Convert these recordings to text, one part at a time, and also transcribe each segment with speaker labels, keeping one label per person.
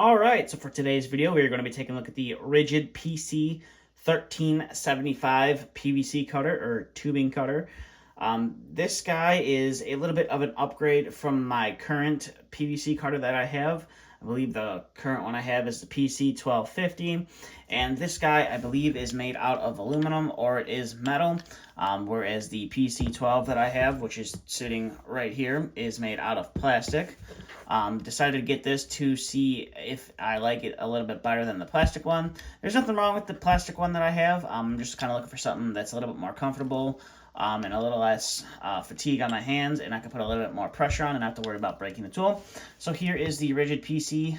Speaker 1: All right, so for today's video, we are going to be taking a look at the Ridgid PC-1375 PVC cutter or tubing cutter. This guy is a little bit of an upgrade from my current PVC cutter that I have. I believe the current one I have is the PC-1250, and this guy I believe is made out of aluminum or it is metal, whereas the PC-12 that I have, which is sitting right here, is made out of plastic. Decided to get this to see if I like it a little bit better than the plastic one. There's nothing wrong with the plastic one that I have. I'm just kind of looking for something that's a little bit more comfortable and a little less fatigue on my hands, and I can put a little bit more pressure on and not have to worry about breaking the tool. So here is the Ridgid PC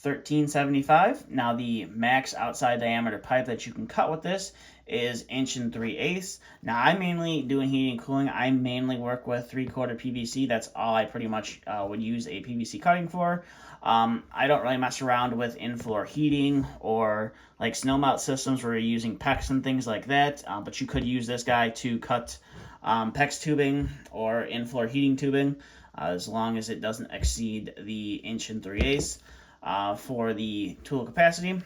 Speaker 1: 1375. Now the max outside diameter pipe that you can cut with this is 1 3/8. Now I mainly doing heating and cooling. I mainly work with 3/4 PVC. That's all I pretty much would use a PVC cutting for. I don't really mess around with in-floor heating or like snow melt systems where you're using PEX and things like that. But you could use this guy to cut PEX tubing or in-floor heating tubing as long as it doesn't exceed the 1 3/8. For the tool capacity.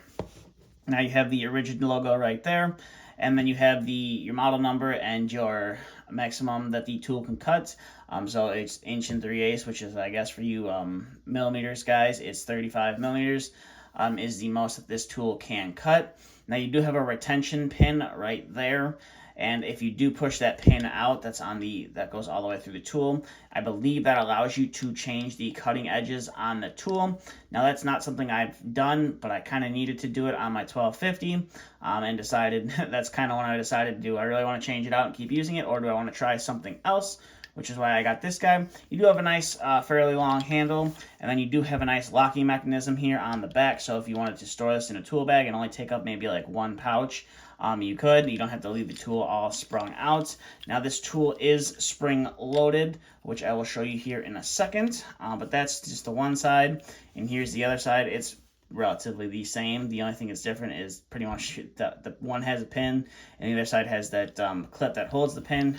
Speaker 1: Now you have the Ridgid logo right there, and then you have your model number and your maximum that the tool can cut. So it's 1 3/8, which is, I guess, for you millimeters guys, it's 35 millimeters is the most that this tool can cut. Now you do have a retention pin right there, and if you do push that pin out, that goes all the way through the tool. I believe that allows you to change the cutting edges on the tool. Now that's not something I've done, but I kind of needed to do it on my 1250, and decided that's kind of when I decided to do. I really want to change it out and keep using it, or do I want to try something else? Which is why I got this guy. You do have a nice, fairly long handle, and then you do have a nice locking mechanism here on the back, so if you wanted to store this in a tool bag and only take up maybe like one pouch, you could. You don't have to leave the tool all sprung out. Now this tool is spring loaded, which I will show you here in a second, but that's just the one side, and here's the other side. It's relatively the same. The only thing that's different is pretty much the one has a pin, and the other side has that clip that holds the pin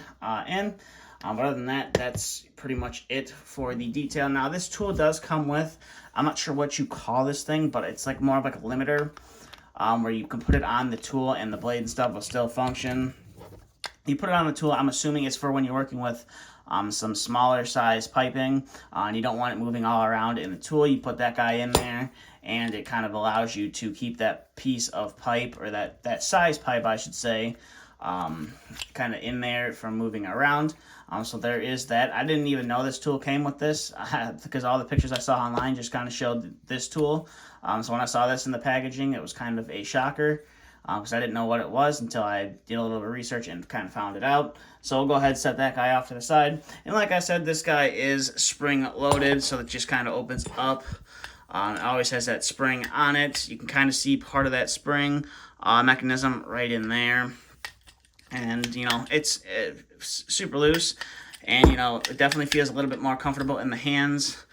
Speaker 1: in. But other than that, that's pretty much it for the detail. Now, this tool does come with, I'm not sure what you call this thing, but it's like more of like a limiter where you can put it on the tool and the blade and stuff will still function. You put it on the tool, I'm assuming it's for when you're working with some smaller size piping and you don't want it moving all around in the tool. You put that guy in there, and it kind of allows you to keep that piece of pipe, or that size pipe, I should say, kind of in there from moving around. So there is that. I didn't even know this tool came with this because all the pictures I saw online just kind of showed this tool. So when I saw this in the packaging, it was kind of a shocker because I didn't know what it was until I did a little bit of research and kind of found it out. So we'll go ahead and set that guy off to the side. And like I said, this guy is spring loaded, so it just kind of opens up. It always has that spring on it. You can kind of see part of that spring mechanism right in there. And, you know, it's super loose, and, you know, it definitely feels a little bit more comfortable in the hands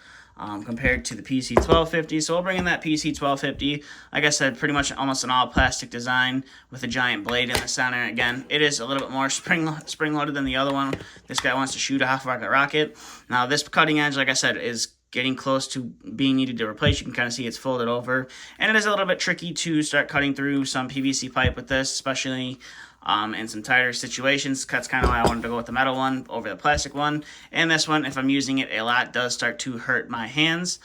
Speaker 1: compared to the PC-1250. So we'll bring in that PC-1250. Like I said, pretty much almost an all-plastic design with a giant blade in the center. Again, it is a little bit more spring-loaded than the other one. This guy wants to shoot off like a rocket. Now, this cutting edge, like I said, is getting close to being needed to replace. You can kind of see it's folded over, and it is a little bit tricky to start cutting through some PVC pipe with this, especially in some tighter situations. That's kind of why I wanted to go with the metal one over the plastic one. And this one, if I'm using it a lot, does start to hurt my hands.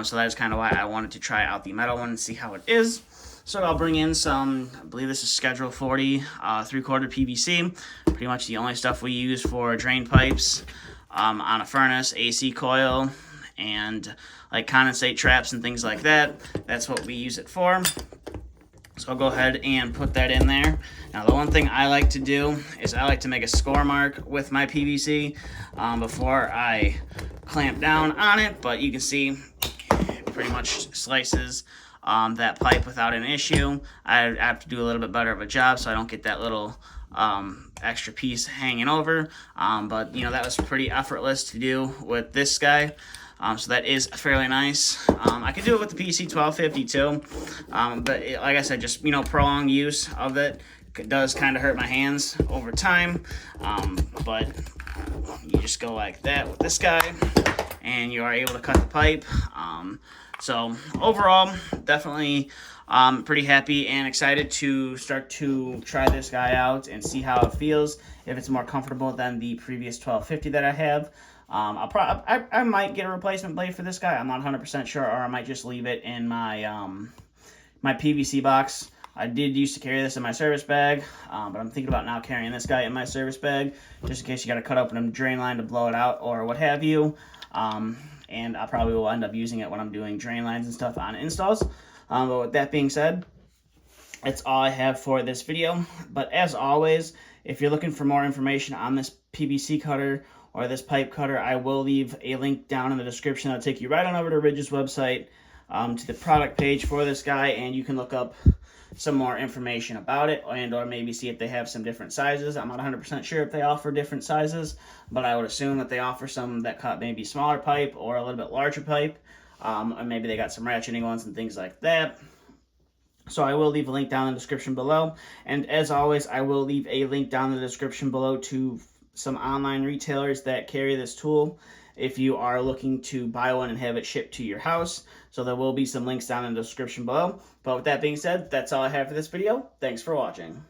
Speaker 1: So that is kind of why I wanted to try out the metal one and see how it is. So I'll bring in some, I believe this is Schedule 40 3/4 PVC. Pretty much the only stuff we use for drain pipes on a furnace, AC coil, and like condensate traps and things like that. That's what we use it for. So I'll go ahead and put that in there. Now, the one thing I like to do is I like to make a score mark with my PVC before I clamp down on it, but you can see it pretty much slices that pipe without an issue. I have to do a little bit better of a job so I don't get that little extra piece hanging over, but, you know, that was pretty effortless to do with this guy. So that is fairly nice. I could do it with the PC-1250 too, but like I said, just, you know, prolonged use of it does kind of hurt my hands over time, but you just go like that with this guy, and you are able to cut the pipe So overall, definitely pretty happy and excited to start to try this guy out and see how it feels, if it's more comfortable than the previous 1250 that I have. I might get a replacement blade for this guy. I'm not 100% sure, or I might just leave it in my my PVC box. I did used to carry this in my service bag, but I'm thinking about now carrying this guy in my service bag, just in case you got to cut open a drain line to blow it out or what have you. And I probably will end up using it when I'm doing drain lines and stuff on installs. But with that being said, that's all I have for this video. But as always, if you're looking for more information on this PVC cutter or this pipe cutter, I will leave a link down in the description. That'll take you right on over to Ridgid's website, to the product page for this guy, and you can look up some more information about it, and or maybe see if they have some different sizes. I'm not 100% sure if they offer different sizes, but I would assume that they offer some that cut maybe smaller pipe or a little bit larger pipe, or maybe they got some ratcheting ones and things like that. So I will leave a link down in the description below, and as always, I will leave a link down in the description below to some online retailers that carry this tool if you are looking to buy one and have it shipped to your house. So there will be some links down in the description below. But with that being said, that's all I have for this video. Thanks for watching.